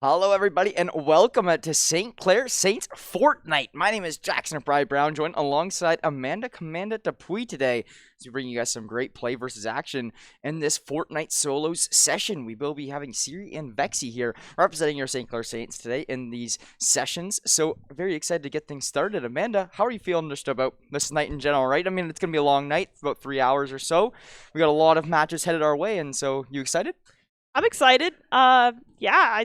Hello, everybody, and welcome to St. Clair Saints Fortnite. My name is Jackson Brown, joined alongside Amanda Commanda Dupuy today as we bring you guys some great play versus action in this Fortnite solos session. We will be having Siri and Vexy here representing your St. Clair Saints today in these sessions. So, very excited to get things started. Amanda, how are you feeling just about this night in general, right? I mean, it's going to be a long night, about 3 hours or so. We got a lot of matches headed our way, and so you excited? I'm excited. Yeah,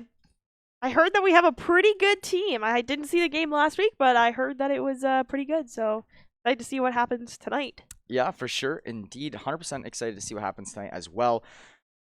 I heard that we have a pretty good team. I didn't see the game last week, but I heard that it was pretty good. So excited to see what happens tonight. Yeah, for sure. Indeed. 100% excited to see what happens tonight as well.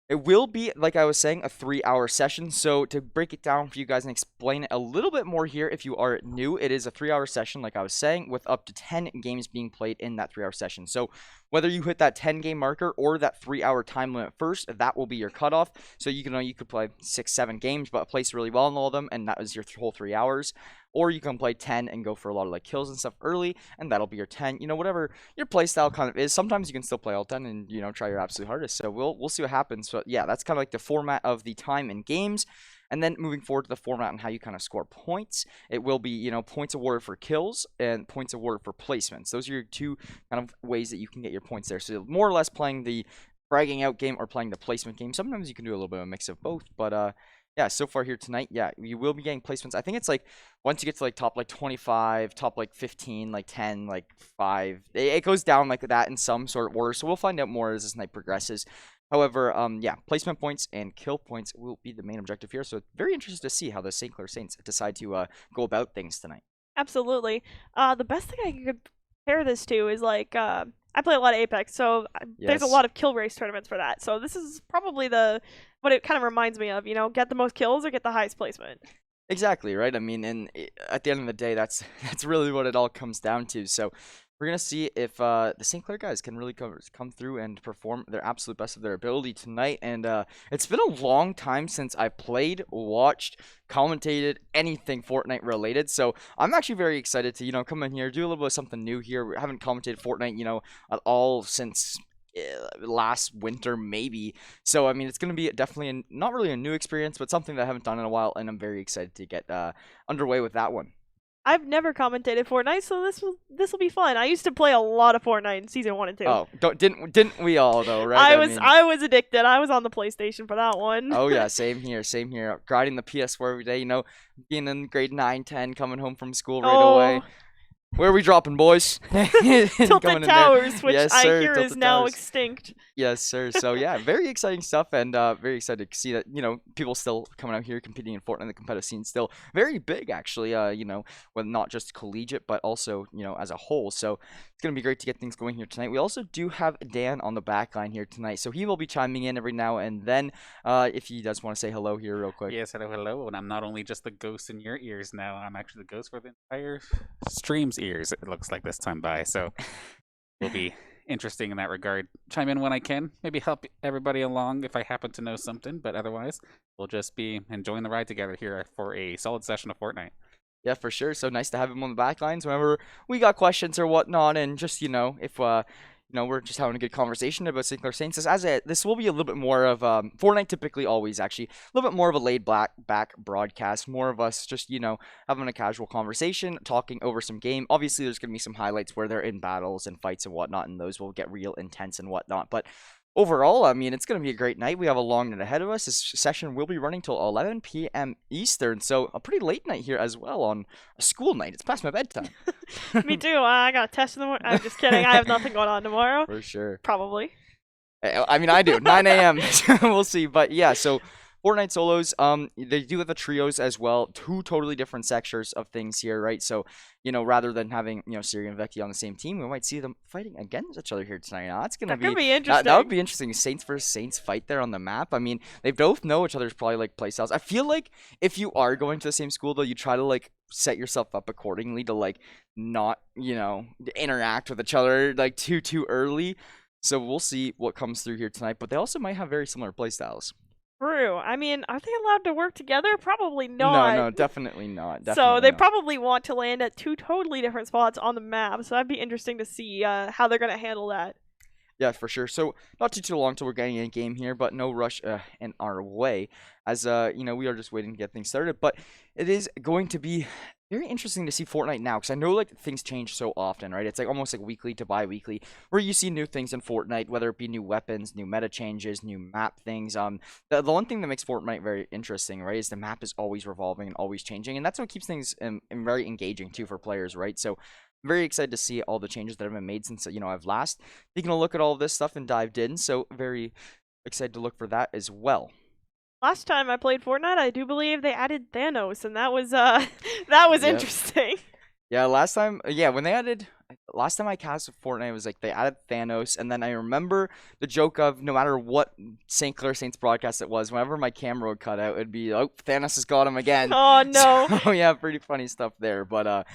It will be, like I was saying, a 3-hour session. So to break it down for you guys and explain it a little bit more here, if you are new, it is a 3-hour session, like I was saying, with up to 10 games being played in that 3-hour session. So whether you hit that 10-game marker or that 3-hour time limit first, that will be your cutoff. So you could play 6-7 games, but place really well in all of them, and that was your whole 3 hours. Or you can play 10 and go for a lot of like kills and stuff early, and that'll be your 10. You know, whatever your playstyle kind of is. Sometimes you can still play all 10 and, you know, try your absolute hardest. So we'll see what happens. But yeah, that's kind of like the format of the time in games. And then moving forward to the format and how you kind of score points, it will be, you know, points awarded for kills and points awarded for placements. Those are your two kind of ways that you can get your points there. So more or less playing the bragging out game or playing the placement game. Sometimes you can do a little bit of a mix of both, but yeah, so far here tonight, yeah, you will be getting placements. I think it's like once you get to like top like 25, top like 15, like 10, like 5, it goes down like that in some sort of order. So we'll find out more as this night progresses. However, yeah, placement points and kill points will be the main objective here. So very interested to see how the St. Clair Saints decide to go about things tonight. Absolutely. The best thing I could compare this to is like I play a lot of Apex, so there's a Yes. lot of kill race tournaments for that. So this is probably what it kind of reminds me of. You know, get the most kills or get the highest placement. Exactly, right? I mean, and at the end of the day, that's that's really what it all comes down to. So we're gonna see if the St. Clair guys can really come through and perform their absolute best of their ability tonight. And it's been a long time since I played, watched, commentated anything Fortnite related. So I'm actually very excited to, you know, come in here, do a little bit of something new here. We haven't commentated Fortnite, you know, at all since last winter maybe. So I mean, it's going to be definitely not really a new experience, but something that I haven't done in a while, and I'm very excited to get underway with that one. I've never commentated Fortnite, so this will be fun. I used to play a lot of Fortnite in season 1 and 2. Oh, didn't we all though, right? I was addicted. I was on the PlayStation for that one. Oh yeah, same here, same here. Grinding the PS4 every day, you know, being in grade 9, 10, coming home from school right away. Where are we dropping, boys? Tilted Towers, which yes, I sir, hear is now extinct. Yes, sir. So yeah, very exciting stuff, and very excited to see that, you know, people still coming out here competing in Fortnite. The competitive scene still very big, actually. You know, with not just collegiate, but also, you know, as a whole. So it's gonna be great to get things going here tonight. We also do have Dan on the back line here tonight, so he will be chiming in every now and then. If he does want to say hello here real quick. Yes, hello, hello. And I'm not only just the ghost in your ears now, I'm actually the ghost for the entire stream's ears, it looks like this time by. So it'll be interesting in that regard. Chime in when I can, maybe help everybody along if I happen to know something, but otherwise, we'll just be enjoying the ride together here for a solid session of Fortnite. Yeah, for sure. So nice to have him on the back lines whenever we got questions or whatnot, and just, you know, if you know, we're just having a good conversation about St. Clair Saints. This will be a little bit more of Fortnite typically always actually a little bit more of a laid back broadcast, more of us just, you know, having a casual conversation, talking over some game. Obviously, there's gonna be some highlights where they're in battles and fights and whatnot, and those will get real intense and whatnot. But overall, I mean, it's going to be a great night. We have a long night ahead of us. This session will be running till 11 p.m. Eastern, so a pretty late night here as well on a school night. It's past my bedtime. Me too. I got a test in the morning. I'm just kidding. I have nothing going on tomorrow. For sure. Probably. I mean, I do. 9 a.m. We'll see. But yeah, so Fortnite solos, they do have the trios as well. Two totally different sectors of things here, right? So, you know, rather than having, you know, Siri and Vecchi on the same team, we might see them fighting against each other here tonight. Now, that's That could be interesting. That would be interesting. Saints versus Saints fight there on the map. I mean, they both know each other's probably like play styles. I feel like if you are going to the same school though, you try to like set yourself up accordingly to like not, you know, interact with each other like too early. So we'll see what comes through here tonight. But they also might have very similar play styles. True. I mean, are they allowed to work together? Probably not. No, definitely not. So they not. probably want to land at two totally different spots on the map. So that'd be interesting to see how they're gonna handle that. Yeah, for sure. So not too long till we're getting in game here, but no rush in our way, as we are just waiting to get things started. But it is going to be very interesting to see Fortnite now, because I know like things change so often, right? It's like almost like weekly to bi-weekly, where you see new things in Fortnite, whether it be new weapons, new meta changes, new map things. The one thing that makes Fortnite very interesting, right, is the map is always revolving and always changing, and that's what keeps things very engaging too for players, right? So I'm very excited to see all the changes that have been made since I've last taken a look at all of this stuff and dived in. So very excited to look for that as well. Last time I played Fortnite, I do believe they added Thanos, and that was that was Yep. interesting. Yeah, last time I cast Fortnite, it was like they added Thanos, and then I remember the joke of no matter what St. Clair Saints broadcast it was, whenever my camera would cut out, it'd be, oh, Thanos has got him again. Oh no. So yeah, pretty funny stuff there. But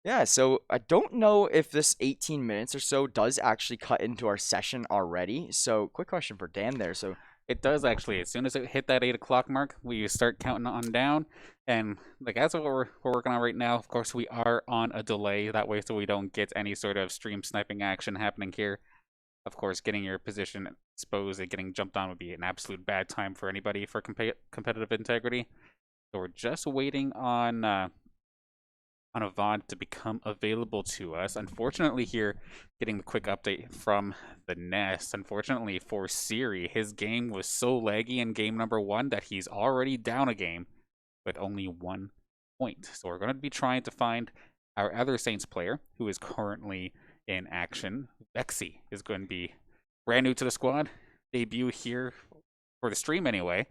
yeah, so I don't know if this 18 minutes or so does actually cut into our session already. So quick question for Dan there. So It does actually. As soon as it hit that 8 o'clock mark, we start counting on down. And like that's what we're working on right now. Of course, we are on a delay that way, so we don't get any sort of stream sniping action happening here. Of course, getting your position exposed and getting jumped on would be an absolute bad time for anybody for competitive integrity. So we're just waiting on Avant to become available to us. Unfortunately here, getting the quick update from the Nest. Unfortunately for Siri, his game was so laggy in game number 1 that he's already down a game with only 1 point. So we're going to be trying to find our other Saints player who is currently in action. Vexy is going to be brand new to the squad. Debut here for the stream anyway,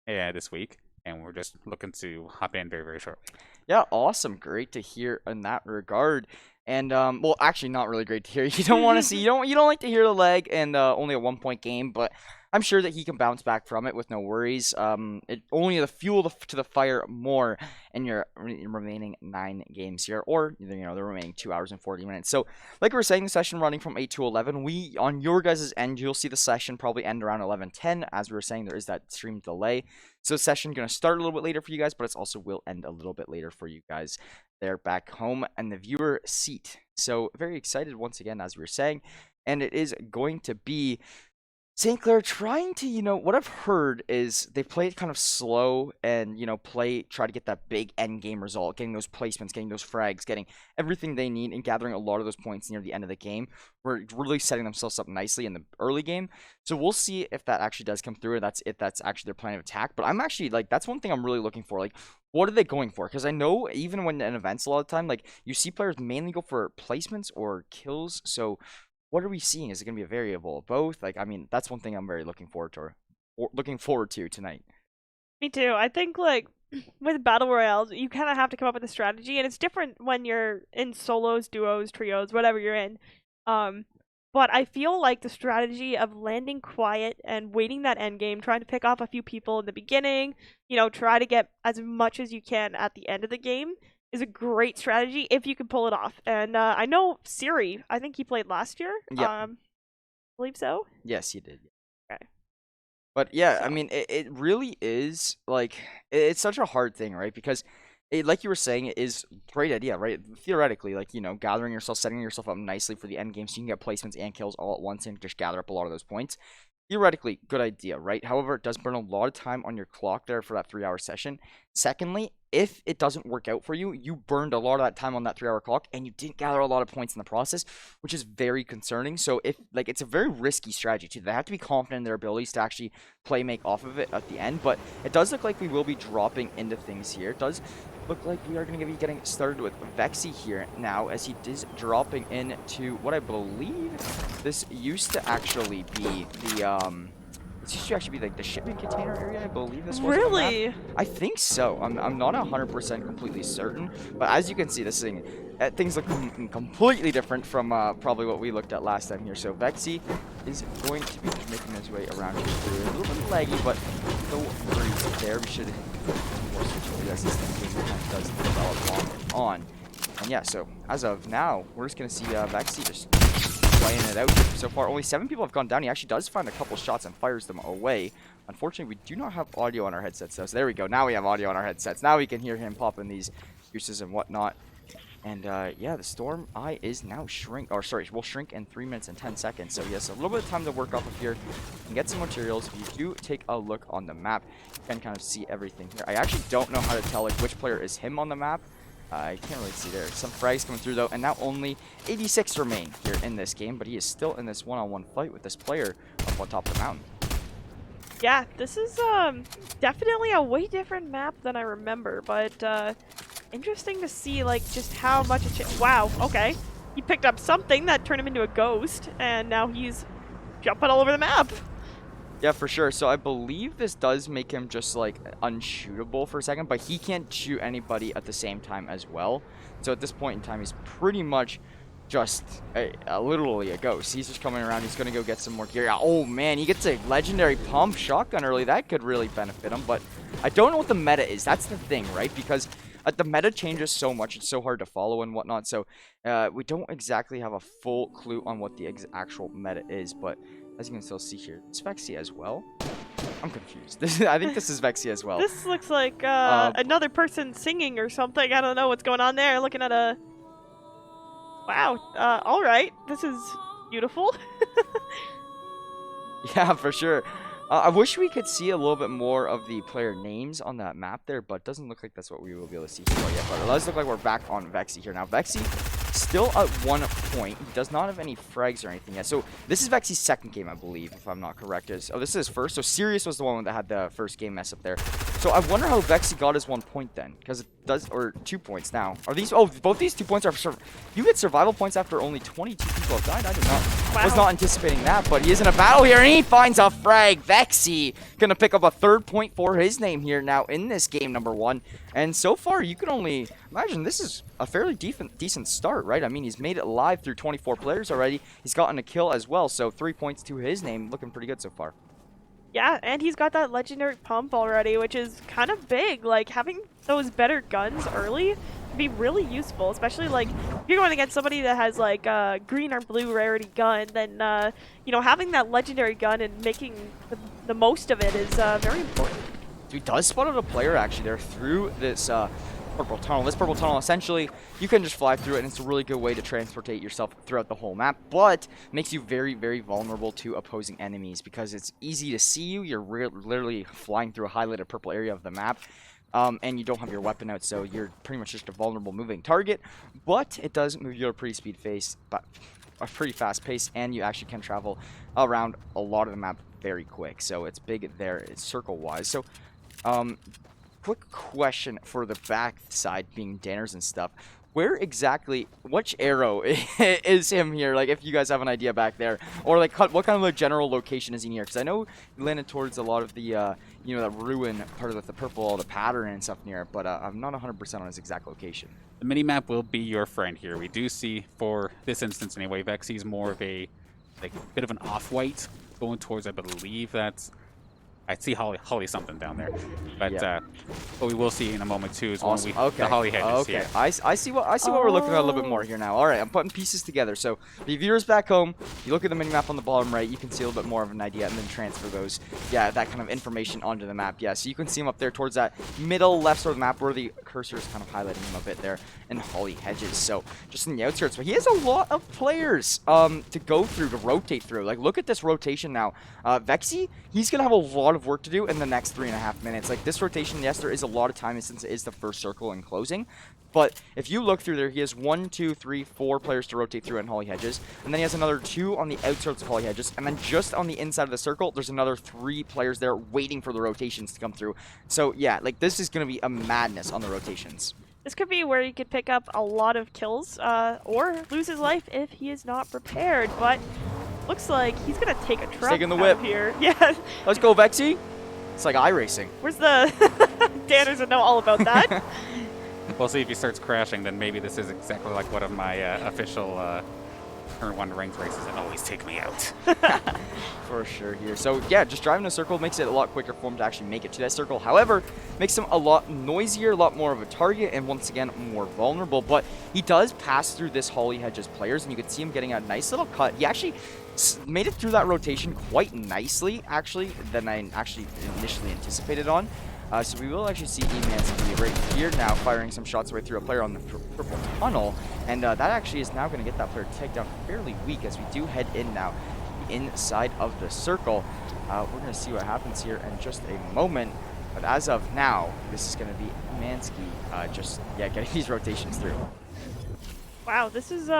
this week. And we're just looking to hop in very, very shortly. yeah, awesome, great to hear in that regard. And well, actually, not really great to hear. You don't want to see, you don't like to hear the leg and only a 1 point game, but I'm sure that he can bounce back from it with no worries. It only the fuel to the fire more in your remaining 9 games here, or the remaining 2 hours and 40 minutes. So, like we were saying, the session running from 8 to 11. We on your guys' end, you'll see the session probably end around 11:10. As we were saying, there is that stream delay, so the session gonna start a little bit later for you guys, but it's also will end a little bit later for you guys there back home and the viewer seat. So very excited once again, as we were saying, and it is going to be St. Clair trying to, what I've heard is they play it kind of slow and, try to get that big end game result, getting those placements, getting those frags, getting everything they need and gathering a lot of those points near the end of the game. We're really setting themselves up nicely in the early game. So we'll see if that actually does come through, and that's actually their plan of attack. But I'm actually, that's one thing I'm really looking for. What are they going for? Because I know even when in events a lot of the time, you see players mainly go for placements or kills. So what are we seeing? Is it going to be a variable of both? That's one thing I'm very looking forward to tonight. Me too. I think with battle royales, you kind of have to come up with a strategy, and it's different when you're in solos, duos, trios, whatever you're in. But I feel like the strategy of landing quiet and waiting that end game, trying to pick off a few people in the beginning, try to get as much as you can at the end of the game, is a great strategy if you can pull it off. And I know Siri, I think he played last year. Yeah. Believe so. Yes, he did. Okay. But yeah, So. it really is it's such a hard thing, right? Because like you were saying, it is a great idea, right? Theoretically, gathering yourself, setting yourself up nicely for the end game so you can get placements and kills all at once and just gather up a lot of those points. Theoretically, good idea, right? However, it does burn a lot of time on your clock there for that 3-hour session. Secondly, if it doesn't work out for you, you burned a lot of that time on that 3-hour clock and you didn't gather a lot of points in the process, which is very concerning. So it's a very risky strategy too. They have to be confident in their abilities to actually make off of it at the end. But it does look like we will be dropping into things here. It does look like we are going to be getting started with Vexy here now, as he is dropping into what I believe this used to actually be the this used to actually be the shipment container area. I believe this was. Really? I think so. I'm not 100% completely certain, but as you can see, this thing things look completely different from probably what we looked at last time here. So Vexy is going to be making his way around here through. A little bit laggy, but no worries there. We should more switch as this thing kind of does develop on. And yeah, so as of now, we're just gonna see Vexy just playing it out so far. Only 7 people have gone down. He actually does find a couple shots and fires them away. Unfortunately, we do not have audio on our headsets though. So there we go. Now we have audio on our headsets. Now we can hear him popping these uses and whatnot. And yeah, the Storm Eye is now will shrink in 3 minutes and 10 seconds. So yes, a little bit of time to work off of here and get some materials. If you do take a look on the map, you can kind of see everything here. I actually don't know how to tell like which player is him on the map. I can't really see there. Some frags coming through though, and now only 86 remain here in this game, but he is still in this one-on-one fight with this player up on top of the mountain. Yeah, this is definitely a way different map than I remember, but interesting to see like just how much it wow, okay. He picked up something that turned him into a ghost, and now he's jumping all over the map. Yeah, for sure. So I believe this does make him just like unshootable for a second, but he can't shoot anybody at the same time as well. So at this point in time, he's pretty much just literally a ghost. He's just coming around. He's going to go get some more gear. Oh, man, he gets a legendary pump shotgun early. That could really benefit him, but I don't know what the meta is. That's the thing, right? Because the meta changes so much. It's so hard to follow and whatnot. So we don't exactly have a full clue on what the actual meta is, but as you can still see here, it's Vexy as well. I'm confused. I think this is Vexy as well. This looks like another person singing or something. I don't know what's going on there. Looking at a... Wow. All right. This is beautiful. Yeah, for sure. I wish we could see a little bit more of the player names on that map there, but it doesn't look like that's what we will be able to see here yet. But it does look like we're back on Vexy here. Now, Vexy still at 1 point. He does not have any frags or anything yet. So this is Vexy's second game, I believe, if I'm not correct. Oh, this is his first. So Sirius was the one that had the first game mess up there. So I wonder how Vexy got his 1 point then, because it does, or 2 points now. Are these? Oh, both these 2 points are. You get survival points after only 22 people have died. I did not. Wow. Was not anticipating that, but he is in a battle here, and he finds a frag. Vexy gonna pick up a 3rd point for his name here now in this game number 1. And so far, you can only imagine this is a fairly decent start, right? I mean, he's made it live through 24 players already. He's gotten a kill as well, so 3 points to his name. Looking pretty good so far. Yeah, and he's got that legendary pump already, which is kind of big. Like, having those better guns early would be really useful, especially, like, if you're going against somebody that has, like, a green or blue rarity gun, then, you know, having that legendary gun and making the most of it is very important. So he does spot out a player, actually, there through this purple tunnel. This purple tunnel, essentially, you can just fly through it, and it's a really good way to transportate yourself throughout the whole map, but makes you very, very vulnerable to opposing enemies because it's easy to see you. You're literally flying through a highlighted purple area of the map, and you don't have your weapon out, so you're pretty much just a vulnerable moving target, but it does move you at a pretty pretty fast pace, and you actually can travel around a lot of the map very quick, so it's big there, it's circle-wise. So, quick question for the back side being Danners and stuff. Where exactly, which arrow is him here? Like, if you guys have an idea back there. Or, like, what kind of a general location is he near? Because I know he landed towards a lot of the, you know, that ruin part of the purple, the pattern and stuff near it. But I'm not 100% on his exact location. The minimap will be your friend here. We do see, for this instance anyway, Vexy's more of a, like, bit of an off-white going towards, I believe that's... I see holly something down there, but yeah. What we will see in a moment too is Awesome. when the holly hedges okay. here. I see what we're looking at a little bit more here now. All right, I'm putting pieces together. So the viewers back home, you look at the minimap on the bottom right, you can see a little bit more of an idea, and then transfer those, that kind of information onto the map. Yeah, so you can see him up there towards that middle left side of the map where the cursor is kind of highlighting him a bit there in holly hedges. So just in the outskirts, but he has a lot of players to go through, to rotate through. Like, look at this rotation now. Vexy, he's gonna have a lot of work to do in the next 3.5 minutes. Like, this rotation, yes, there is a lot of time since it is the first circle and closing, but if you look through there, he has 1, 2, 3, 4 players to rotate through in holly hedges, and then he has another 2 on the outskirts of holly hedges, and then just on the inside of the circle, there's another 3 players there waiting for the rotations to come through. So yeah, like, this is gonna be a madness on the rotations. This could be where he could pick up a lot of kills, or lose his life if he is not prepared, but looks like he's gonna take a truck taking the whip here. Yeah. Let's go, Vexy. It's like iRacing. Where's the Danners that know all about that? We'll see if he starts crashing, then maybe this is exactly like one of my official Turn 1 ranked races that always take me out. For sure here. So yeah, just driving a circle makes it a lot quicker for him to actually make it to that circle. However, makes him a lot noisier, a lot more of a target, and once again, more vulnerable. But he does pass through this holly hedges players, and you can see him getting a nice little cut. He actually made it through that rotation quite nicely, actually, than I actually initially anticipated on. So we will actually see Emansky right here now firing some shots right through a player on the purple tunnel. And that actually is now going to get that player taken down fairly weak as we do head in now inside of the circle. We're going to see what happens here in just a moment. But as of now, this is going to be Emansky just, getting these rotations through. Wow, this is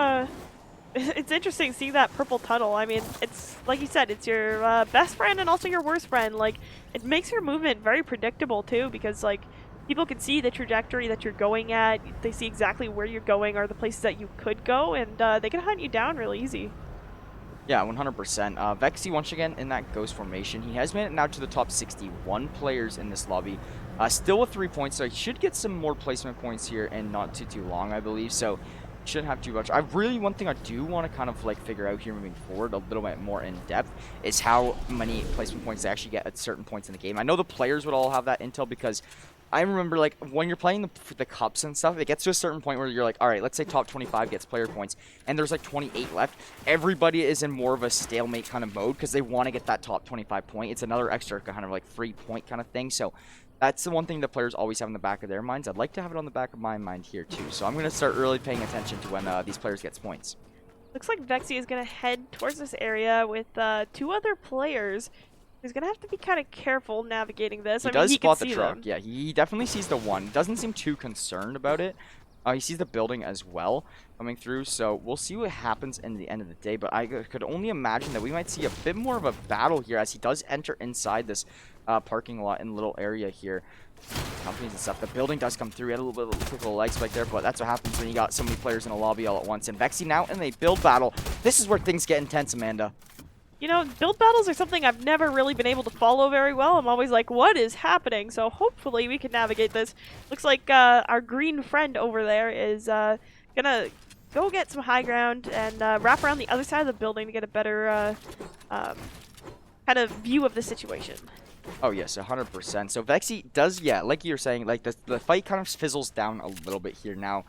it's interesting seeing that purple tunnel. I mean, it's like you said, it's your best friend and also your worst friend. Like, it makes your movement very predictable too, because like people can see the trajectory that you're going at. They see exactly where you're going or the places that you could go, and they can hunt you down really easy. Yeah, 100%. Vexy, once again, in that ghost formation. He has made it now to the top 61 players in this lobby. Still with 3 points, so he should get some more placement points here and not too long, I believe. So shouldn't have too much. One thing I do want to kind of like figure out here moving forward a little bit more in depth is how many placement points they actually get at certain points in the game. I know the players would all have that intel because I remember like when you're playing the cups and stuff, it gets to a certain point where you're like, all right, let's say top 25 gets player points and there's like 28 left. Everybody is in more of a stalemate kind of mode because they want to get that top 25 point. It's another extra kind of like free point kind of thing. So that's the one thing that players always have in the back of their minds. I'd like to have it on the back of my mind here too. So I'm going to start really paying attention to when these players get points. Looks like Vexy is going to head towards this area with 2 other players. He's going to have to be kind of careful navigating this. He does spot the truck. Yeah, he definitely sees the one. Doesn't seem too concerned about it. He sees the building as well coming through, so we'll see what happens in the end of the day. But I could only imagine that we might see a bit more of a battle here as he does enter inside this parking lot in little area here. Companies and stuff. The building does come through. He had a little bit of a quick little leg spike there, but that's what happens when you got so many players in a lobby all at once. And Vexy now in a build battle. This is where things get intense, Amanda. You know, build battles are something I've never really been able to follow very well. I'm always like, what is happening? So hopefully we can navigate this. Looks like our green friend over there is gonna go get some high ground and wrap around the other side of the building to get a better kind of view of the situation. Oh, yes, 100%. So Vexy does, like you're saying, like the fight kind of fizzles down a little bit here now,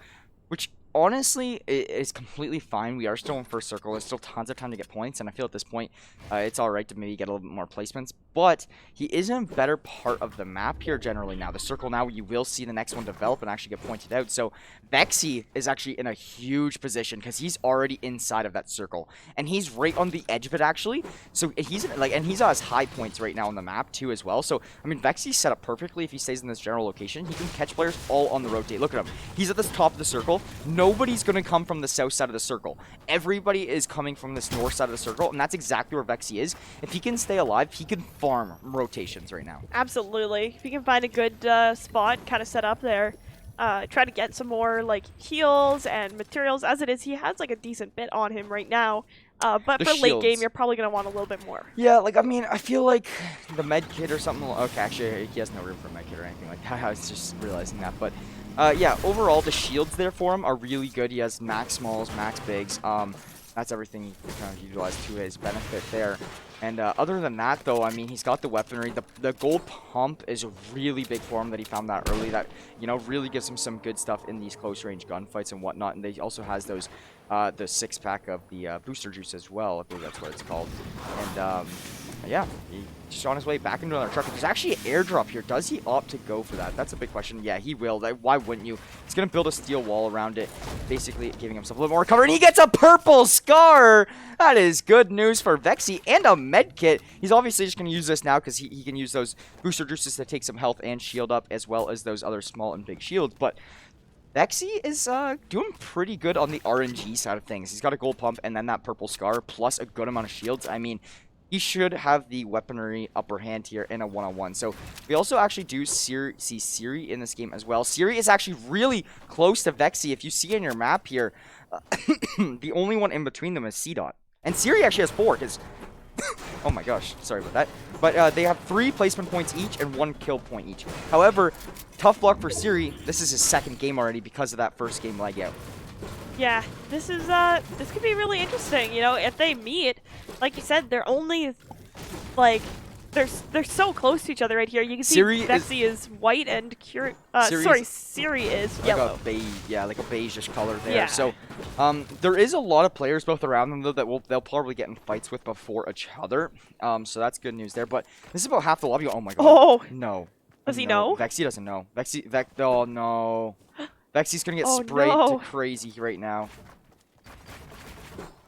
which honestly is completely fine. We are still in first circle. There's still tons of time to get points, and I feel at this point it's all right to maybe get a little bit more placements. But he is in a better part of the map here generally now. The circle now, you will see the next one develop and actually get pointed out. So Vexy is actually in a huge position because he's already inside of that circle, and he's right on the edge of it actually. So he's and he's at his high points right now on the map too as well. So I mean, Vexy's set up perfectly. If he stays in this general location, he can catch players all on the rotate. Look at him. He's at the top of the circle. Nobody's going to come from the south side of the circle. Everybody is coming from this north side of the circle, and that's exactly where Vexy is. If he can stay alive, he can farm rotations right now. Absolutely. If you can find a good spot kind of set up there, try to get some more like heals and materials. As it is, he has like a decent bit on him right now. But for late game, you're probably going to want a little bit more. Yeah, like, I mean, I feel like the med kit or something. Okay, actually, he has no room for a med kit or anything like that. I was just realizing that. But yeah, overall, the shields there for him are really good. He has max smalls, max bigs. That's everything he can kind of utilize to his benefit there. And other than that, though, I mean, he's got the weaponry. The gold pump is really big for him that he found that early. That, you know, really gives him some good stuff in these close-range gunfights and whatnot. And he also has those, the 6-pack of the booster juice as well. I believe that's what it's called. And yeah, he's just on his way back into another truck. There's actually an airdrop here. Does he opt to go for that? That's a big question. Yeah, he will. Why wouldn't you? He's going to build a steel wall around it, basically giving himself a little more cover. And he gets a purple scar! That is good news for Vexy and a med kit. He's obviously just going to use this now because he can use those booster juices to take some health and shield up, as well as those other small and big shields. But Vexy is doing pretty good on the RNG side of things. He's got a gold pump and then that purple scar, plus a good amount of shields. I mean, he should have the weaponry upper hand here in a one-on-one. So we also actually do see Siri in this game as well. Siri is actually really close to Vexy. If you see on your map here, the only one in between them is C-Dot. And Siri actually has 4 because... oh my gosh, sorry about that. But they have 3 placement points each and 1 kill point each. However, tough luck for Siri. This is his second game already because of that first game lag out. Yeah, this could be really interesting. You know, if they meet, like you said, they're only like they're so close to each other right here. You can see Vexy is white and Siri is like yellow. Like a beige-ish color there. Yeah. So there is a lot of players both around them though that they'll probably get in fights with before each other. So that's good news there. But this is about half the lobby. Oh my god. Oh no. Does he No, know? Vexy doesn't know. Oh no. Vexy's gonna get Oh, sprayed no. to crazy right now.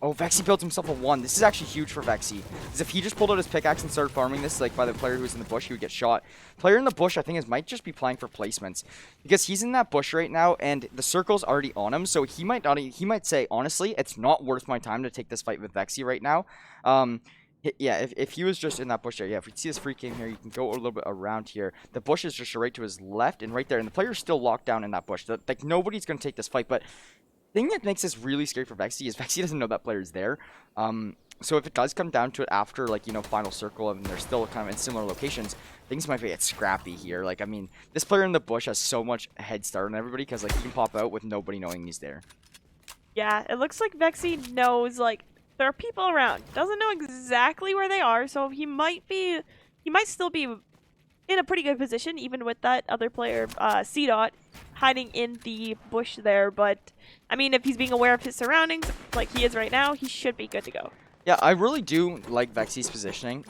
Oh, Vexy built himself a 1. This is actually huge for Vexy. Because if he just pulled out his pickaxe and started farming this, like, by the player who's in the bush, he would get shot. Player in the bush, I think, might just be playing for placements. Because he's in that bush right now, and the circle's already on him, so he might not, he might say, honestly, it's not worth my time to take this fight with Vexy right now. Yeah, if he was just in that bush there, yeah, if we see this free game here, you can go a little bit around here. The bush is just right to his left and right there, and the player's still locked down in that bush. Like, nobody's going to take this fight, but thing that makes this really scary for Vexy is Vexy doesn't know that player's there. So if it does come down to it after, like, you know, final circle and they're still kind of in similar locations, things might get scrappy here. Like, I mean, this player in the bush has so much head start on everybody because, like, he can pop out with nobody knowing he's there. Yeah, it looks like Vexy knows, like, there are people around. Doesn't know exactly where they are, so he might still be in a pretty good position, even with that other player, C-Dot, hiding in the bush there. But, I mean, if he's being aware of his surroundings, like he is right now, he should be good to go. Yeah, I really do like Vexy's positioning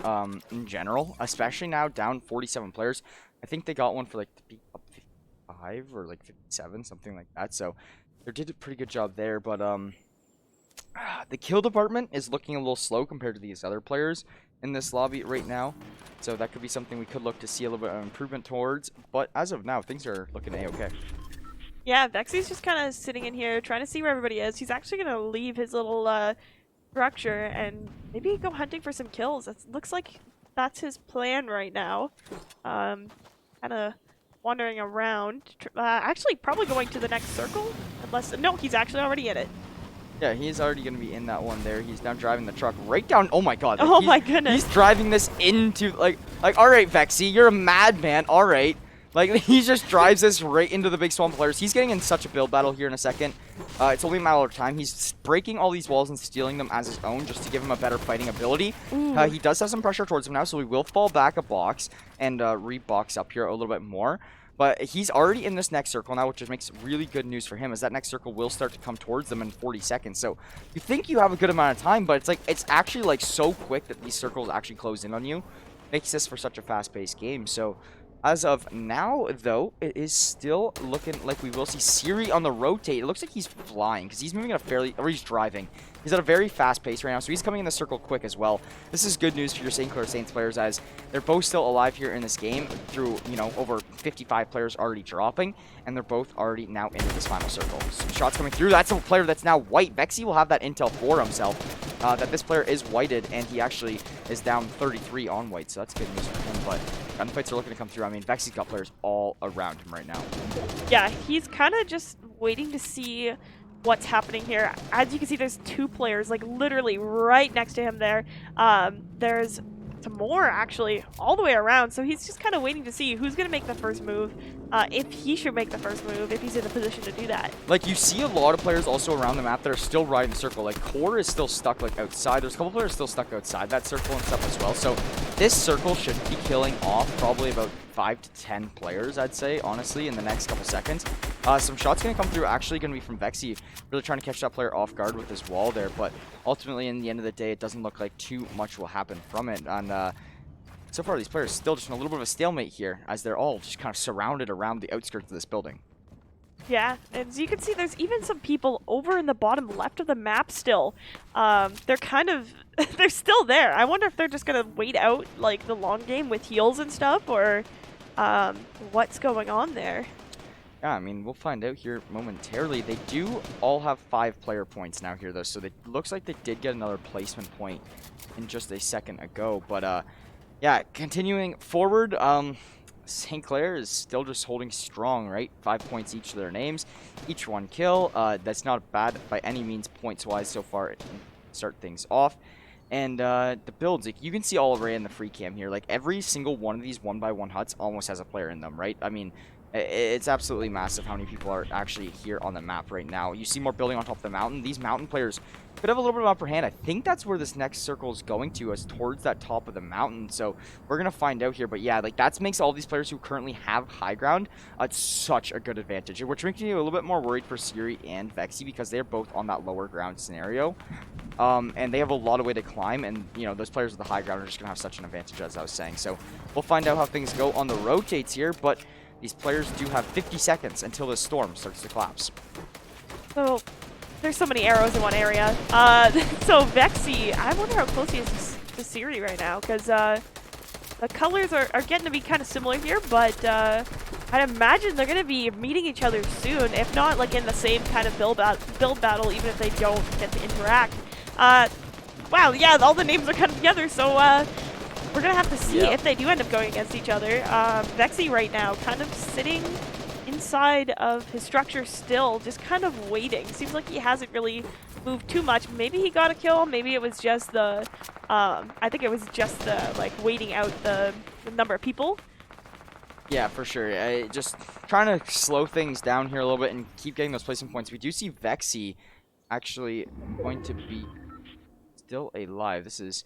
in general, especially now down 47 players. I think they got one for, like, to be up 55 or, like, 57, something like that. So they did a pretty good job there, but the kill department is looking a little slow compared to these other players in this lobby right now. So that could be something we could look to see a little bit of improvement towards. But as of now, things are looking A-okay. Yeah, Vexy's just kind of sitting in here trying to see where everybody is. He's actually going to leave his little structure and maybe go hunting for some kills. It looks like that's his plan right now. Kind of wandering around. Actually, probably going to the next circle. Unless, no, he's actually already in it. Yeah, he's already going to be in that one there. He's now driving the truck right down. Oh my god. Like, Oh my goodness. He's driving this into, like, all right, Vexy, you're a madman. All right. Like, he just drives this right into the big swamp players. He's getting in such a build battle here in a second. It's only a matter of time. He's breaking all these walls and stealing them as his own just to give him a better fighting ability. He does have some pressure towards him now, so we will fall back a box and re-box up here a little bit more. But he's already in this next circle now, which just makes really good news for him, as that next circle will start to come towards them in 40 seconds. So you think you have a good amount of time, but it's like it's actually like so quick that these circles actually close in on you. Makes this for such a fast-paced game. So as of now, though, it is still looking like we will see Siri on the rotate. It looks like he's flying because he's moving at a fairly, or he's driving. He's at a very fast pace right now, so he's coming in the circle quick as well. This is good news for your St. Clair Saints players, as they're both still alive here in this game through, you know, over 55 players already dropping, and they're both already now into this final circle. Some shots coming through. That's a player that's now white. Vexy will have that intel for himself, that this player is whited, and he actually is down 33 on white, so that's good news for him. But gunfights are looking to come through. I mean, Vexy's got players all around him right now. Yeah, he's kind of just waiting to see what's happening here. As you can see, there's two players, like, literally right next to him there. There's some more, actually, all the way around. So he's just kind of waiting to see who's going to make the first move, if he should make the first move, if he's in a position to do that. Like, you see a lot of players also around the map that are still riding the circle. Like, Core is still stuck, like, outside. There's a couple players still stuck outside that circle and stuff as well. So this circle should be killing off probably about 5 to 10 players, I'd say, honestly, in the next couple seconds. Some shots going to come through, actually going to be from Vexy, really trying to catch that player off guard with his wall there, but ultimately, in the end of the day, it doesn't look like too much will happen from it. And so far, these players still just in a little bit of a stalemate here, as they're all just kind of surrounded around the outskirts of this building. Yeah, and as you can see, there's even some people over in the bottom left of the map still. They're kind of, they're still there. I wonder if they're just going to wait out, like, the long game with heals and stuff, or what's going on there. Yeah, I mean, we'll find out here momentarily. They do all have 5 player points now here, though, so it looks like they did get another placement point in just a second ago. But, yeah, continuing forward, St. Clair is still just holding strong, right? 5 points each to their names, each 1 kill. That's not bad by any means points-wise so far to start things off. And the builds, like, you can see all array in the free cam here. Like, every single one of these 1x1 huts almost has a player in them, right? I mean, It's absolutely massive how many people are actually here on the map right now. You see more building on top of the mountain. These mountain players could have a little bit of upper hand. I think that's where this next circle is going to, is towards that top of the mountain. So we're going to find out here. But yeah, like that makes all these players who currently have high ground such a good advantage, which makes me a little bit more worried for Siri and Vexy because they're both on that lower ground scenario. And they have a lot of way to climb, and you know those players with the high ground are just going to have such an advantage, as I was saying. So we'll find out how things go on the rotates here, but these players do have 50 seconds until the storm starts to collapse. So there's so many arrows in one area. So Vexy, I wonder how close he is to Siri right now, because the colors are getting to be kind of similar here, but I'd imagine they're going to be meeting each other soon, if not like in the same kind of build battle, even if they don't get to interact. Wow, yeah, all the names are kind of together, so we're going to have to see if they do end up going against each other. Vexy right now kind of sitting inside of his structure still, just kind of waiting. Seems like he hasn't really moved too much. Maybe he got a kill, maybe it was just the, I think it was just the, like, waiting out the number of people. Yeah, for sure. Just trying to slow things down here a little bit and keep getting those placement points. We do see Vexy actually going to be still alive. This is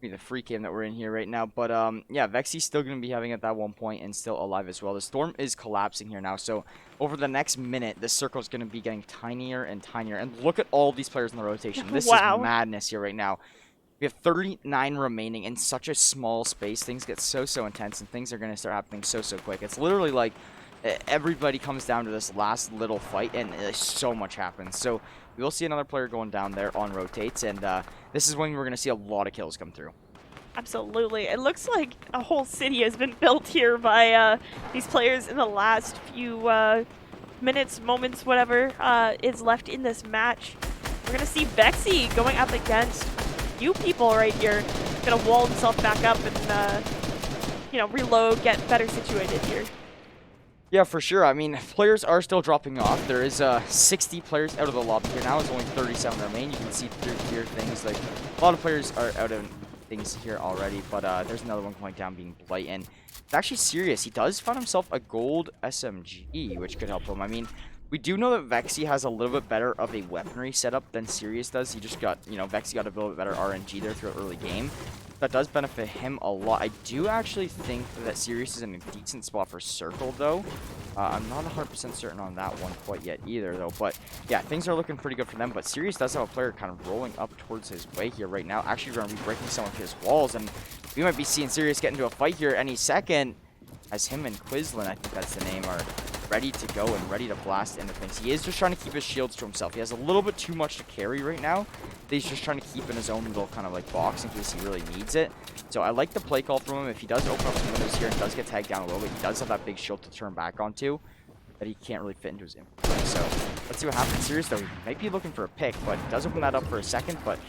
the free game that we're in here right now, but yeah, Vexy's still going to be having it at that one point and still alive as well. The storm is collapsing here now, so over the next minute this circle is going to be getting tinier and tinier, and look at all these players in the rotation. This is madness here right now. We have 39 remaining in such a small space. Things get so intense, and things are going to start happening so quick. It's literally like everybody comes down to this last little fight, and so much happens. So we will see another player going down there on rotates, and this is when we're going to see a lot of kills come through. Absolutely. It looks like a whole city has been built here by these players in the last few minutes, moments, whatever is left in this match. We're going to see Vexy going up against a few people right here. Going to wall himself back up and, you know, reload, get better situated here. Yeah, for sure. I mean, players are still dropping off. There is 60 players out of the lobby here now. There's only 37 remain. You can see through here things like a lot of players are out of things here already, but there's another one going down being Blight, and it's actually serious. He does find himself a gold SMG, which could help him. I mean, we do know that Vexy has a little bit better of a weaponry setup than Sirius does. He just got, you know, Vexy got a little bit better RNG there throughout early game. That does benefit him a lot. I do actually think that Sirius is in a decent spot for Circle, though. I'm not 100% certain on that one quite yet either, though. But, yeah, things are looking pretty good for them. But Sirius does have a player kind of rolling up towards his way here right now. Actually, going to be breaking some of his walls. And we might be seeing Sirius get into a fight here any second, as him and Quizlin, I think that's the name, are ready to go and ready to blast into things. He is just trying to keep his shields to himself. He has a little bit too much to carry right now. He's just trying to keep in his own little kind of like box in case he really needs it. So I like the play call from him. If he does open up some windows here and does get tagged down a little bit, he does have that big shield to turn back onto that he can't really fit into his inventory. So let's see what happens. Sirius, though, he might be looking for a pick, but he does open that up for a second, but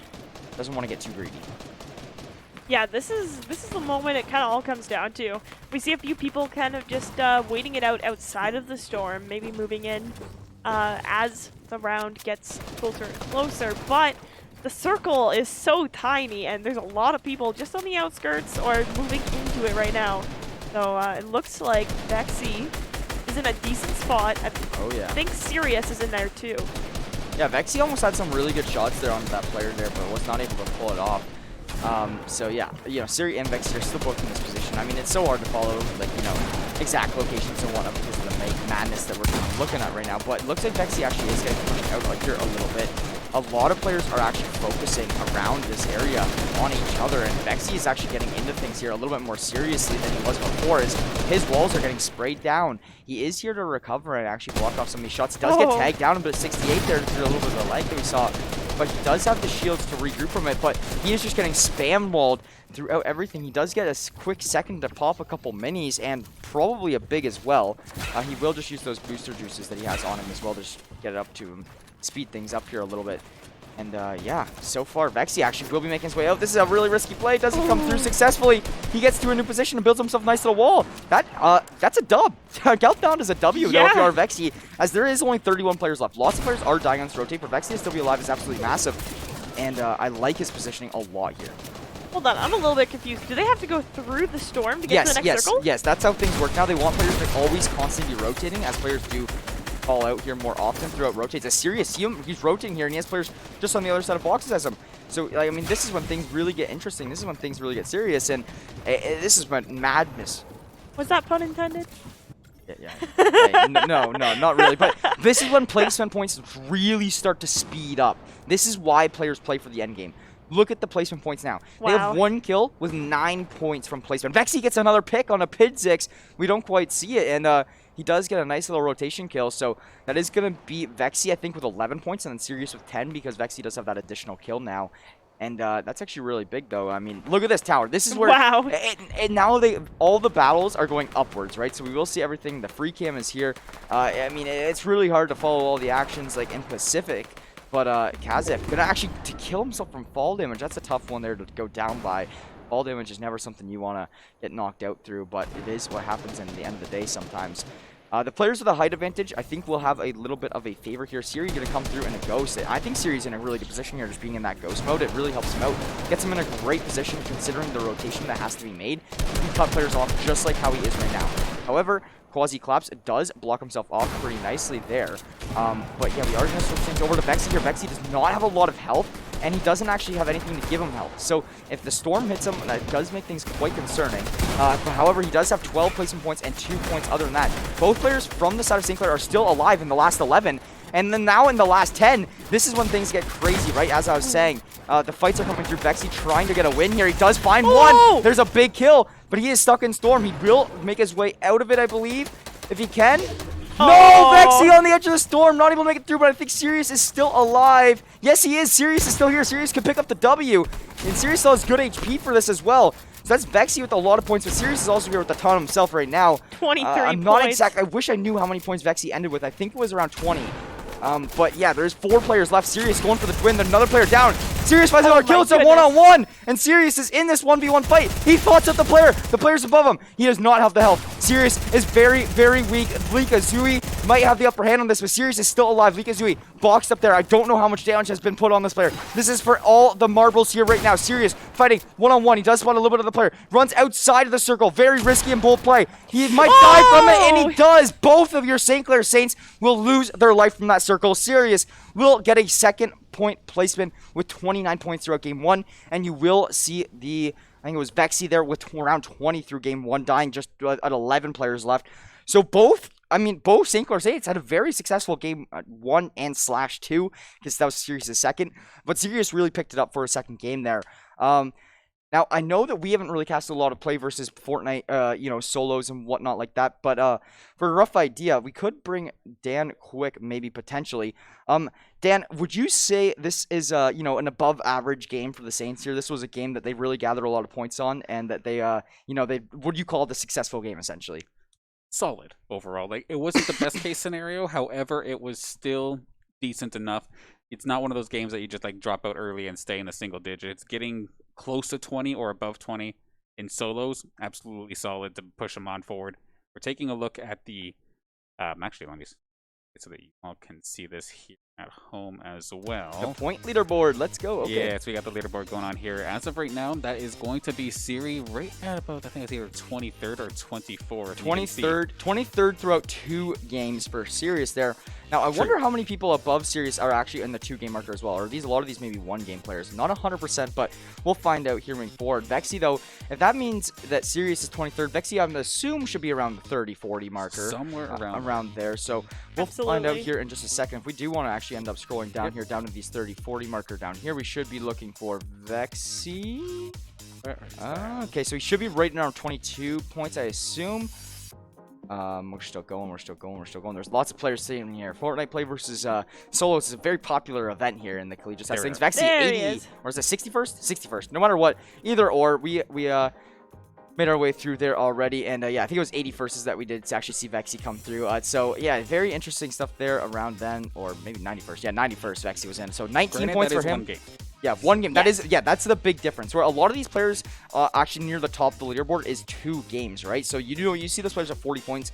doesn't want to get too greedy. Yeah, this is the moment it kind of all comes down to. We see a few people kind of just waiting it out outside of the storm, maybe moving in as the round gets closer and closer, but the circle is so tiny, and there's a lot of people just on the outskirts or moving into it right now. So it looks like Vexy is in a decent spot. I think Sirius is in there too. Yeah, Vexy almost had some really good shots there on that player there, but was not able to pull it off. So yeah, you know, Siri and Vexy are still both in this position. I mean, it's so hard to follow, like, you know, exact locations and whatnot because of the madness that we're kind of looking at right now. But it looks like Vexy actually is getting pushed out like here a little bit. A lot of players are actually focusing around this area on each other, and Vexy is actually getting into things here a little bit more seriously than he was before, as his walls are getting sprayed down. He is here to recover and actually block off some of these shots. He does get tagged down, but at 68 there through a little bit of the lag that we saw. But he does have the shields to regroup from it, but he is just getting spam walled throughout everything. He does get a quick second to pop a couple minis, and probably a big as well. He will just use those booster juices that he has on him as well to just get it up to him, speed things up here a little bit. And yeah, so far Vexy actually will be making his way out. This is a really risky play. Doesn't come through successfully. He gets to a new position and builds himself a nice little wall. That's a dub. Galpdown is a W though if you are Vexy, as there is only 31 players left. Lots of players are dying on this rotate, but Vexy to still be alive is absolutely massive. And I like his positioning a lot here. Hold on, I'm a little bit confused. Do they have to go through the storm to get to the next circle? Yes, that's how things work now. They want players to always constantly be rotating, as players do fall out here more often throughout rotates. As Serious, see him, he's rotating here, and he has players just on the other side of boxes as him. So, I mean, this is when things really get interesting. This is when things really get serious, and this is when madness. Was that pun intended? Yeah. Hey, no, not really. But this is when placement points really start to speed up. This is why players play for the end game. Look at the placement points now. Wow. They have 1 kill with 9 points from placement. Vexy gets another pick on a Pidzix. We don't quite see it, and he does get a nice little rotation kill. So that is going to be Vexy, I think, with 11 points, and then Sirius with 10, because Vexy does have that additional kill now. And that's actually really big, though. I mean, look at this tower. This is where... Wow. And now all the battles are going upwards, right? So we will see everything. The free cam is here. I mean, it's really hard to follow all the actions, like, in Pacific. But Kazif gonna actually to kill himself from fall damage. That's a tough one there to go down by. Fall damage is never something you want to get knocked out through, but it is what happens in the end of the day sometimes. The players with the height advantage, I think, will have a little bit of a favor here. Siri going to come through in a ghost. I think Siri's in a really good position here, just being in that ghost mode. It really helps him out. Gets him in a great position considering the rotation that has to be made. He can cut players off just like how he is right now. However, Quasi Collapse does block himself off pretty nicely there. But yeah, we are going to switch things over to Vexy here. Vexy does not have a lot of health, and he doesn't actually have anything to give him health. So if the storm hits him, that does make things quite concerning. However, he does have 12 placement points and 2 points other than that. Both players from the side of St. Clair are still alive in the last 11. And then now in the last 10, this is when things get crazy, right? As I was saying, the fights are coming through. Vexy trying to get a win here. He does find one. There's a big kill, but he is stuck in Storm. He will make his way out of it, I believe, if he can. No, Vexy on the edge of the storm, not able to make it through, but I think Sirius is still alive. Yes, he is. Sirius is still here. Sirius can pick up the W, and Sirius still has good HP for this as well. So that's Vexy with a lot of points, but Sirius is also here with a ton himself right now. 23 I'm not exact. I wish I knew how many points Vexy ended with. I think it was around 20. But yeah, there's 4 players left. Sirius going for the win. Another player down. Sirius finds another kill. It's a one-on-one. And Sirius is in this 1v1 fight. He fought up the player. The player's above him. He does not have the health. Sirius is very, very weak. Likazui might have the upper hand on this, but Sirius is still alive. Likazui boxed up there. I don't know how much damage has been put on this player. This is for all the marbles here right now. Sirius fighting one-on-one. He does spot a little bit of the player. Runs outside of the circle. Very risky and bold play. He might die from it, and he does. Both of your St. Clair Saints will lose their life from that circle. Sirius will get a second point placement with 29 points throughout game 1, and you will see I think it was Vexy there with around 20 through game 1, dying just at 11 players left. So both St. Clair Saints had a very successful game 1 and /2, because that was Sirius' second, but Sirius really picked it up for a second game there. Now, I know that we haven't really cast a lot of play versus Fortnite, solos and whatnot like that, but for a rough idea, we could bring Dan quick, maybe potentially. Dan, would you say this is, an above-average game for the Saints here? This was a game that they really gathered a lot of points on, and that they, would you call it a successful game, essentially? Solid overall. Like, it wasn't the best case scenario, however, it was still decent enough. It's not one of those games that you just drop out early and stay in the single digits. Getting close to 20 or above 20 in solos, absolutely solid to push them on forward. We're taking a look at the actually, let me so that you all can see this here at home as well. The point leaderboard, let's go. Okay. Yeah, so we got the leaderboard going on here. As of right now, that is going to be Siri right at about, I think it's either 23rd or 24th. 23rd throughout 2 games for Sirius there. Now, I wonder how many people above Sirius are actually in the 2-game marker as well. Or a lot of these maybe 1-game players. Not 100%, but we'll find out here moving forward. Vexy, though, if that means that Sirius is 23rd, Vexy, I'm going to assume, should be around the 30-40 marker. Somewhere around there. So we'll find out here in just a second. If we do want to actually end up scrolling down here, down to these 30-40 marker down here, we should be looking for Vexy. Okay, so he should be right around 22 points, I assume. We're still going. There's lots of players sitting here. Fortnite play versus solos is a very popular event here in the collegiate side of things. Vexy 80, or is it 61st? 61st. No matter what, either or, we made our way through there already, and yeah, I think it was 81st that we did to actually see Vexy come through. So yeah, very interesting stuff there around then, or maybe 91st. Yeah, 91st Vexy was in. So 19 points for him. 1 game. Yeah, 1 game. That's the big difference. Where a lot of these players actually near the top of the leaderboard is 2 games, right? So you see those players at 40 points.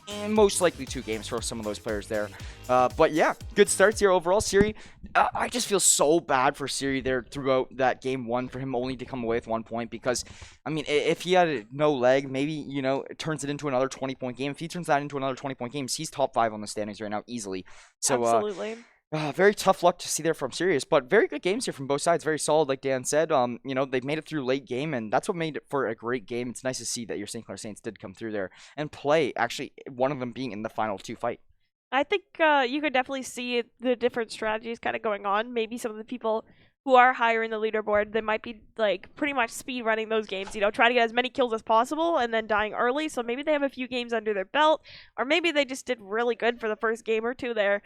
And most likely 2 games for some of those players there. But yeah, good starts here overall. Siri, I just feel so bad for Siri there throughout that game 1 for him only to come away with 1 point because, I mean, if he had no leg, maybe, you know, it turns it into another 20-point game. If he turns that into another 20-point game, he's top 5 on the standings right now easily. So, Absolutely. very tough luck to see there from Sirius, but very good games here from both sides. Very solid, like Dan said. You know, they've made it through late game, and that's what made it for a great game. It's nice to see that your St. Clair Saints did come through there and play, actually, one of them being in the final 2 fight. I think you could definitely see the different strategies kind of going on. Maybe some of the people who are higher in the leaderboard, they might be like pretty much speed running those games, you know, trying to get as many kills as possible and then dying early. So maybe they have a few games under their belt, or maybe they just did really good for the first game or 2 there.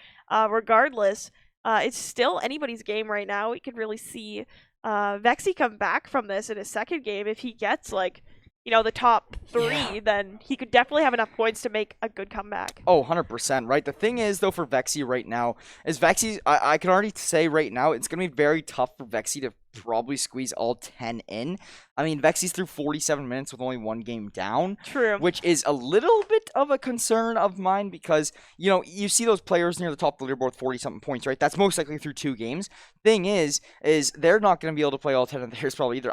Regardless, it's still anybody's game right now. We could really see Vexy come back from this in his second game if he gets like, you know, the top 3, Yeah. then he could definitely have enough points to make a good comeback. Oh, 100%, right? The thing is, though, for Vexy right now, is Vexy, I can already say right now, it's going to be very tough for Vexy to probably squeeze all 10 in. I mean, Vexy's through 47 minutes with only 1 game down. True. Which is a little bit of a concern of mine because, you know, you see those players near the top of the leaderboard with 40-something points, right? That's most likely through 2 games. Thing is they're not going to be able to play all 10 of theirs probably either.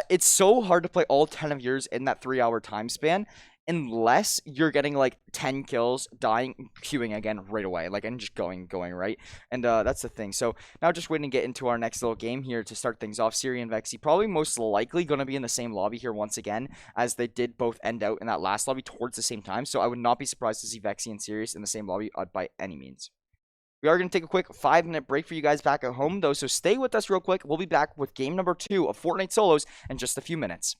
It's so hard to play all 10 of yours in that 3-hour time span unless you're getting like 10 kills, dying, queuing again right away, like, and just going, right? And that's the thing. So now just waiting to get into our next little game here to start things off. Siri and Vexy probably most likely going to be in the same lobby here once again, as they did both end out in that last lobby towards the same time. So I would not be surprised to see Vexy and Sirius in the same lobby by any means. We are going to take a quick 5-minute break for you guys back at home, though, so stay with us real quick. We'll be back with game number 2 of Fortnite Solos in just a few minutes.